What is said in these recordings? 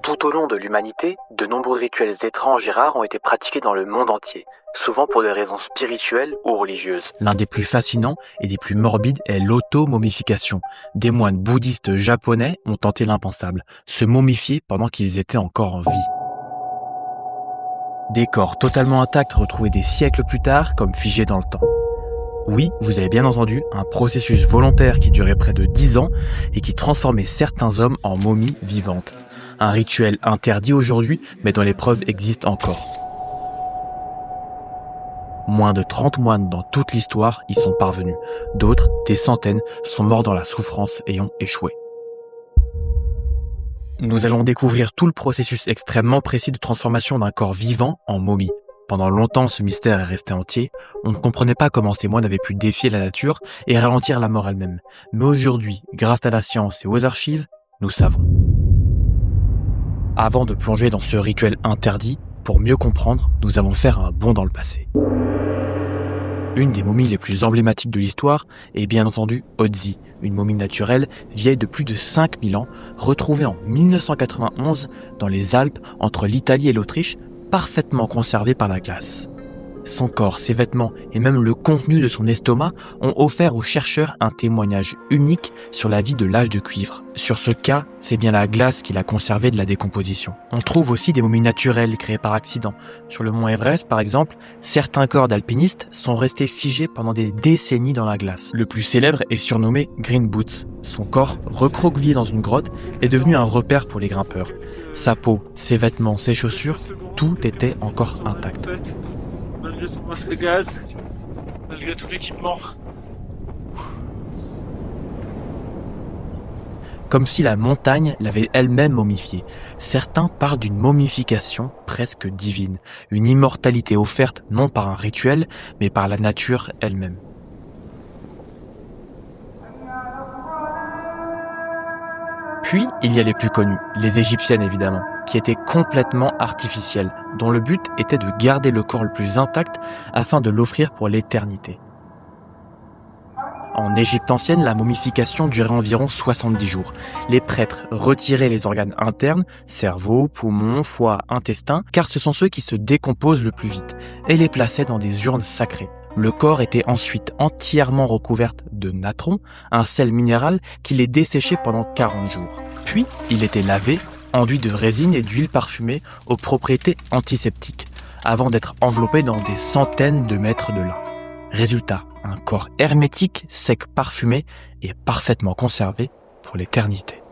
Tout au long de l'humanité, de nombreux rituels étranges et rares ont été pratiqués dans le monde entier, souvent pour des raisons spirituelles ou religieuses. L'un des plus fascinants et des plus morbides est l'auto-momification. Des moines bouddhistes japonais ont tenté l'impensable, se momifier pendant qu'ils étaient encore en vie. Des corps totalement intacts retrouvés des siècles plus tard comme figés dans le temps. Oui, vous avez bien entendu, un processus volontaire qui durait près de 10 ans et qui transformait certains hommes en momies vivantes. Un rituel interdit aujourd'hui, mais dont les preuves existent encore. Moins de 30 moines dans toute l'histoire y sont parvenus. D'autres, des centaines, sont morts dans la souffrance et ont échoué. Nous allons découvrir tout le processus extrêmement précis de transformation d'un corps vivant en momie. Pendant longtemps, ce mystère est resté entier. On ne comprenait pas comment ces moines avaient pu défier la nature et ralentir la mort elle-même. Mais aujourd'hui, grâce à la science et aux archives, nous savons. Avant de plonger dans ce rituel interdit, pour mieux comprendre, nous allons faire un bond dans le passé. Une des momies les plus emblématiques de l'histoire est bien entendu Ötzi, une momie naturelle vieille de plus de 5000 ans, retrouvée en 1991 dans les Alpes entre l'Italie et l'Autriche, parfaitement conservée par la glace. Son corps, ses vêtements et même le contenu de son estomac ont offert aux chercheurs un témoignage unique sur la vie de l'âge de cuivre. Sur ce cas, c'est bien la glace qui l'a conservé de la décomposition. On trouve aussi des momies naturelles créées par accident. Sur le mont Everest, par exemple, certains corps d'alpinistes sont restés figés pendant des décennies dans la glace. Le plus célèbre est surnommé Green Boots. Son corps, recroquevillé dans une grotte, est devenu un repère pour les grimpeurs. Sa peau, ses vêtements, ses chaussures, tout était encore intact. Malgré son masque de gaz, malgré tout l'équipement. Comme si la montagne l'avait elle-même momifiée. Certains parlent d'une momification presque divine, une immortalité offerte non par un rituel, mais par la nature elle-même. Puis, il y a les plus connus, les égyptiennes évidemment, qui étaient complètement artificielles, dont le but était de garder le corps le plus intact afin de l'offrir pour l'éternité. En Égypte ancienne, la momification durait environ 70 jours. Les prêtres retiraient les organes internes, cerveau, poumons, foie, intestin, car ce sont ceux qui se décomposent le plus vite, et les plaçaient dans des urnes sacrées. Le corps était ensuite entièrement recouvert de natron, un sel minéral qui les desséchait pendant 40 jours. Puis, il était lavé, enduit de résine et d'huile parfumée aux propriétés antiseptiques, avant d'être enveloppé dans des centaines de mètres de lin. Résultat, un corps hermétique, sec, parfumé et parfaitement conservé pour l'éternité.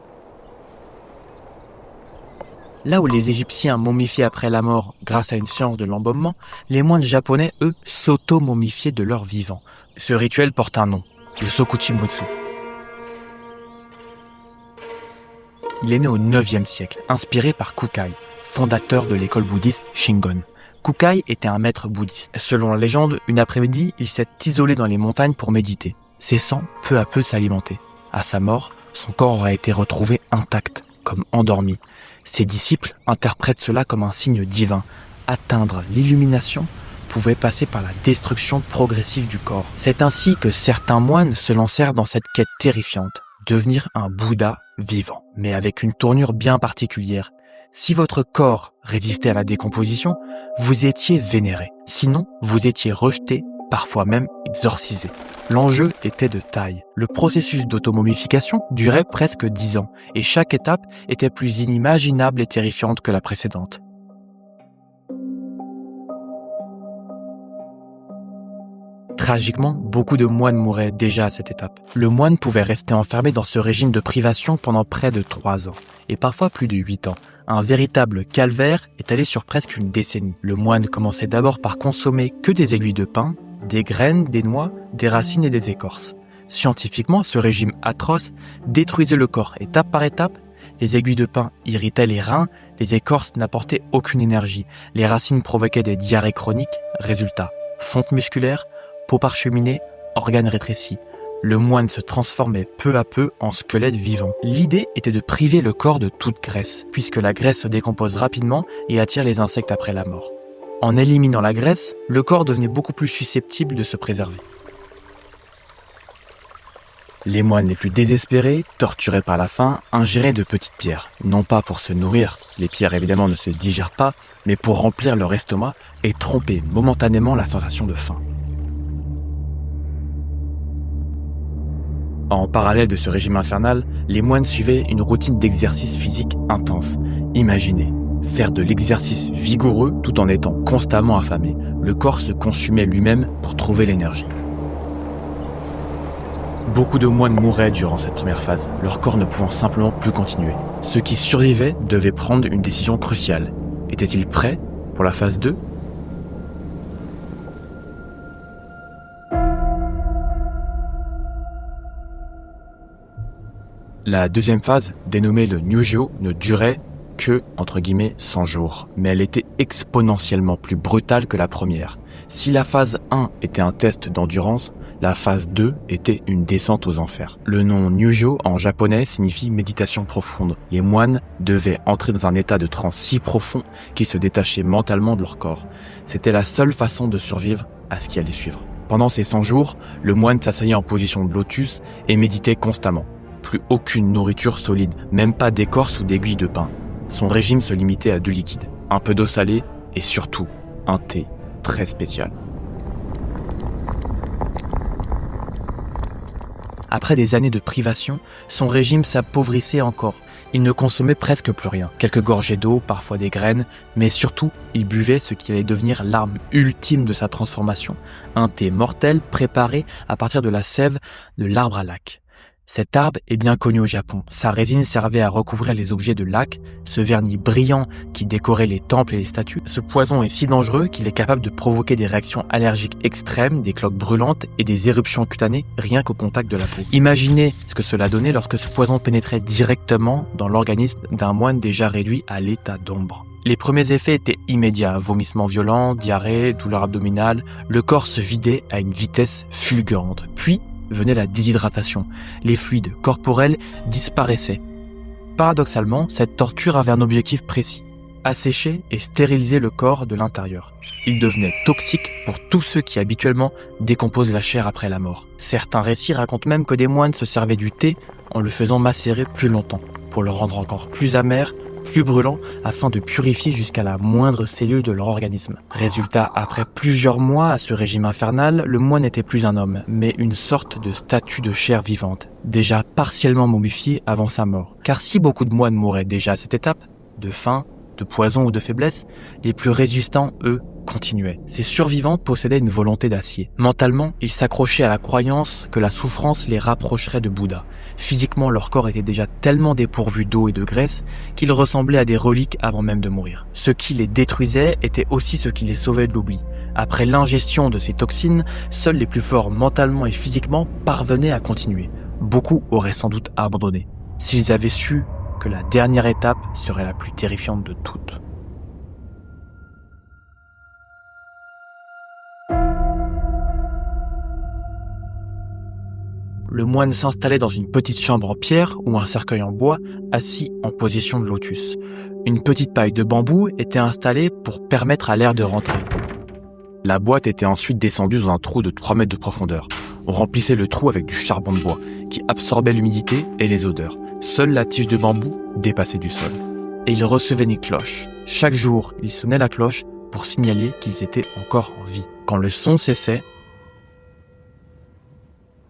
Là où les Égyptiens momifiaient après la mort grâce à une science de l'embaumement, les moines japonais, eux, s'auto-momifiaient de leur vivant. Ce rituel porte un nom, le Sokuchi-Mutsu. Il est né au 9e siècle, inspiré par Kukai, fondateur de l'école bouddhiste Shingon. Kukai était un maître bouddhiste. Selon la légende, une après-midi, il s'est isolé dans les montagnes pour méditer, cessant peu à peu de s'alimenter. À sa mort, son corps aurait été retrouvé intact, comme endormi. Ses disciples interprètent cela comme un signe divin. Atteindre l'illumination pouvait passer par la destruction progressive du corps. C'est ainsi que certains moines se lancèrent dans cette quête terrifiante, devenir un Bouddha vivant, mais avec une tournure bien particulière. Si votre corps résistait à la décomposition, vous étiez vénéré. Sinon, vous étiez rejeté, parfois même exorcisé. L'enjeu était de taille. Le processus d'automomification durait presque 10 ans, et chaque étape était plus inimaginable et terrifiante que la précédente. Tragiquement, beaucoup de moines mouraient déjà à cette étape. Le moine pouvait rester enfermé dans ce régime de privation pendant près de 3 ans, et parfois plus de 8 ans. Un véritable calvaire étalé sur presque une décennie. Le moine commençait d'abord par consommer que des aiguilles de pin, des graines, des noix, des racines et des écorces. Scientifiquement, ce régime atroce détruisait le corps étape par étape. Les aiguilles de pin irritaient les reins, les écorces n'apportaient aucune énergie, les racines provoquaient des diarrhées chroniques. Résultat, fonte musculaire, peau parcheminée, organes rétrécis. Le moine se transformait peu à peu en squelette vivant. L'idée était de priver le corps de toute graisse, puisque la graisse se décompose rapidement et attire les insectes après la mort. En éliminant la graisse, le corps devenait beaucoup plus susceptible de se préserver. Les moines les plus désespérés, torturés par la faim, ingéraient de petites pierres, non pas pour se nourrir, les pierres évidemment ne se digèrent pas, mais pour remplir leur estomac et tromper momentanément la sensation de faim. En parallèle de ce régime infernal, les moines suivaient une routine d'exercice physique intense. Imaginez, faire de l'exercice vigoureux tout en étant constamment affamé. Le corps se consumait lui-même pour trouver l'énergie. Beaucoup de moines mouraient durant cette première phase, leur corps ne pouvant simplement plus continuer. Ceux qui survivaient devaient prendre une décision cruciale. Étaient-ils prêts pour la phase 2 ? La deuxième phase, dénommée le Nyūjō, ne durait que, entre guillemets, 100 jours. Mais elle était exponentiellement plus brutale que la première. Si la phase 1 était un test d'endurance, la phase 2 était une descente aux enfers. Le nom Nyūjō en japonais signifie méditation profonde. Les moines devaient entrer dans un état de transe si profond qu'ils se détachaient mentalement de leur corps. C'était la seule façon de survivre à ce qui allait suivre. Pendant ces 100 jours, le moine s'asseyait en position de lotus et méditait constamment. Plus aucune nourriture solide, même pas d'écorce ou d'aiguilles de pin. Son régime se limitait à 2 liquides, un peu d'eau salée et surtout un thé très spécial. Après des années de privation, son régime s'appauvrissait encore. Il ne consommait presque plus rien. Quelques gorgées d'eau, parfois des graines, mais surtout, il buvait ce qui allait devenir l'arme ultime de sa transformation. Un thé mortel préparé à partir de la sève de l'arbre à lac. Cet arbre est bien connu au Japon. Sa résine servait à recouvrir les objets de lac, ce vernis brillant qui décorait les temples et les statues. Ce poison est si dangereux qu'il est capable de provoquer des réactions allergiques extrêmes, des cloques brûlantes et des éruptions cutanées rien qu'au contact de la peau. Imaginez ce que cela donnait lorsque ce poison pénétrait directement dans l'organisme d'un moine déjà réduit à l'état d'ombre. Les premiers effets étaient immédiats, vomissements violents, diarrhée, douleurs abdominales, le corps se vidait à une vitesse fulgurante. Puis, venait la déshydratation. Les fluides corporels disparaissaient. Paradoxalement, cette torture avait un objectif précis. Assécher et stériliser le corps de l'intérieur. Il devenait toxique pour tous ceux qui habituellement décomposent la chair après la mort. Certains récits racontent même que des moines se servaient du thé en le faisant macérer plus longtemps, pour le rendre encore plus amer, plus brûlant, afin de purifier jusqu'à la moindre cellule de leur organisme. Résultat, après plusieurs mois à ce régime infernal, le moine n'était plus un homme, mais une sorte de statue de chair vivante, déjà partiellement momifiée avant sa mort. Car si beaucoup de moines mouraient déjà à cette étape, de faim, de poison ou de faiblesse, les plus résistants, eux, continuaient. Ces survivants possédaient une volonté d'acier. Mentalement, ils s'accrochaient à la croyance que la souffrance les rapprocherait de Bouddha. Physiquement, leur corps était déjà tellement dépourvu d'eau et de graisse qu'ils ressemblaient à des reliques avant même de mourir. Ce qui les détruisait était aussi ce qui les sauvait de l'oubli. Après l'ingestion de ces toxines, seuls les plus forts mentalement et physiquement parvenaient à continuer. Beaucoup auraient sans doute abandonné, s'ils avaient su que la dernière étape serait la plus terrifiante de toutes. Le moine s'installait dans une petite chambre en pierre ou un cercueil en bois, assis en position de lotus. Une petite paille de bambou était installée pour permettre à l'air de rentrer. La boîte était ensuite descendue dans un trou de 3 mètres de profondeur. On remplissait le trou avec du charbon de bois, qui absorbait l'humidité et les odeurs. Seule la tige de bambou dépassait du sol. Et ils recevaient une cloche. Chaque jour, ils sonnaient la cloche pour signaler qu'ils étaient encore en vie. Quand le son cessait,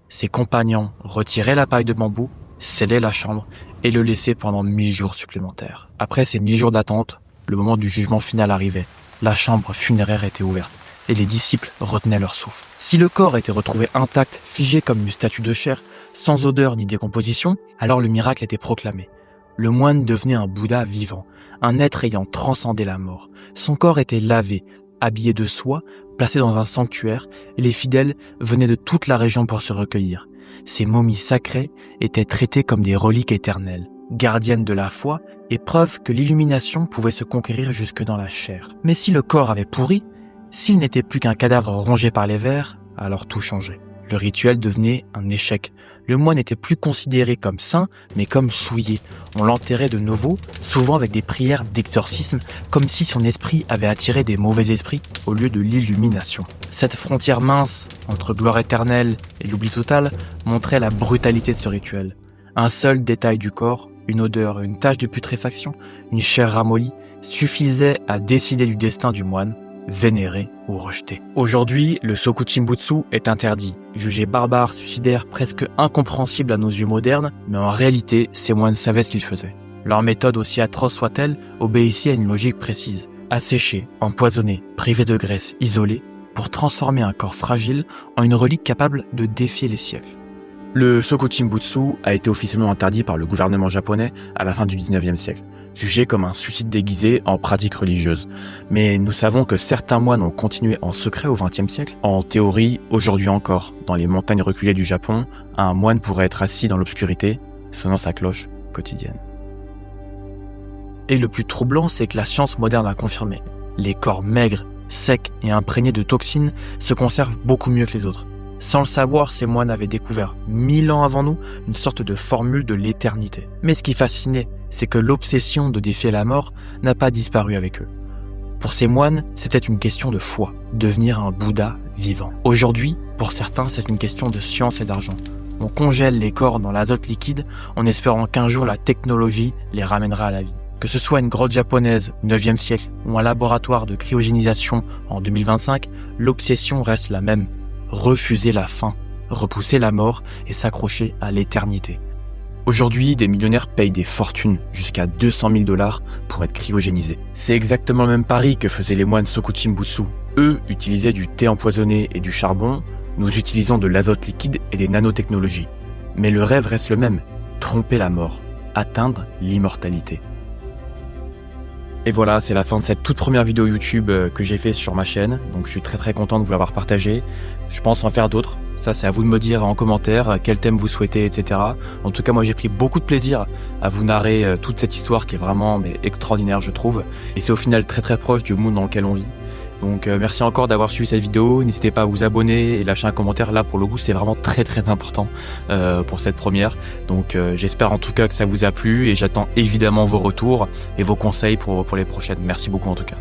ses compagnons retiraient la paille de bambou, scellaient la chambre et le laissaient pendant 1000 jours supplémentaires. Après ces 1000 jours d'attente, le moment du jugement final arrivait. La chambre funéraire était ouverte et les disciples retenaient leur souffle. Si le corps était retrouvé intact, figé comme une statue de chair, sans odeur ni décomposition, alors le miracle était proclamé. Le moine devenait un Bouddha vivant, un être ayant transcendé la mort. Son corps était lavé, habillé de soie, placé dans un sanctuaire, et les fidèles venaient de toute la région pour se recueillir. Ces momies sacrées étaient traitées comme des reliques éternelles, gardiennes de la foi, et preuve que l'illumination pouvait se conquérir jusque dans la chair. Mais si le corps avait pourri, s'il n'était plus qu'un cadavre rongé par les vers, alors tout changeait. le rituel devenait un échec. Le moine n'était plus considéré comme saint, mais comme souillé. On l'enterrait de nouveau, souvent avec des prières d'exorcisme, comme si son esprit avait attiré des mauvais esprits au lieu de l'illumination. Cette frontière mince entre gloire éternelle et l'oubli total montrait la brutalité de ce rituel. Un seul détail du corps, une odeur, une tache de putréfaction, une chair ramollie, suffisait à décider du destin du moine, vénéré ou rejeté. Aujourd'hui, le Sokuchimbutsu est interdit, jugé barbare, suicidaire, presque incompréhensible à nos yeux modernes, mais en réalité, ces moines savaient ce qu'ils faisaient. Leur méthode, aussi atroce soit-elle, obéissait à une logique précise. Assécher, empoisonner, priver de graisse, isoler, pour transformer un corps fragile en une relique capable de défier les siècles. Le Sokuchimbutsu a été officiellement interdit par le gouvernement japonais à la fin du 19e siècle, jugé comme un suicide déguisé en pratique religieuse. Mais nous savons que certains moines ont continué en secret au XXe siècle. En théorie, aujourd'hui encore, dans les montagnes reculées du Japon, un moine pourrait être assis dans l'obscurité, sonnant sa cloche quotidienne. Et le plus troublant, c'est que la science moderne a confirmé. Les corps maigres, secs et imprégnés de toxines se conservent beaucoup mieux que les autres. Sans le savoir, ces moines avaient découvert, 1000 ans avant nous, une sorte de formule de l'éternité. Mais ce qui fascinait, c'est que l'obsession de défier la mort n'a pas disparu avec eux. Pour ces moines, c'était une question de foi, devenir un Bouddha vivant. Aujourd'hui, pour certains, c'est une question de science et d'argent. On congèle les corps dans l'azote liquide en espérant qu'un jour la technologie les ramènera à la vie. Que ce soit une grotte japonaise, 9e siècle, ou un laboratoire de cryogénisation en 2025, l'obsession reste la même. Refuser la fin, repousser la mort et s'accrocher à l'éternité. Aujourd'hui, des millionnaires payent des fortunes, jusqu'à 200 000 $, pour être cryogénisés. C'est exactement le même pari que faisaient les moines Sokuchimbutsu. Eux utilisaient du thé empoisonné et du charbon, nous utilisons de l'azote liquide et des nanotechnologies. Mais le rêve reste le même, tromper la mort, atteindre l'immortalité. Et voilà, c'est la fin de cette toute première vidéo YouTube que j'ai fait sur ma chaîne. Donc je suis très content de vous l'avoir partagé. Je pense en faire d'autres. Ça, c'est à vous de me dire en commentaire quel thème vous souhaitez, etc. En tout cas, moi, j'ai pris beaucoup de plaisir à vous narrer toute cette histoire qui est vraiment extraordinaire, je trouve. Et c'est au final très proche du monde dans lequel on vit. Donc merci encore d'avoir suivi cette vidéo, n'hésitez pas à vous abonner et lâcher un commentaire, là pour le coup c'est vraiment très important pour cette première. Donc j'espère en tout cas que ça vous a plu et j'attends évidemment vos retours et vos conseils pour les prochaines. Merci beaucoup en tout cas.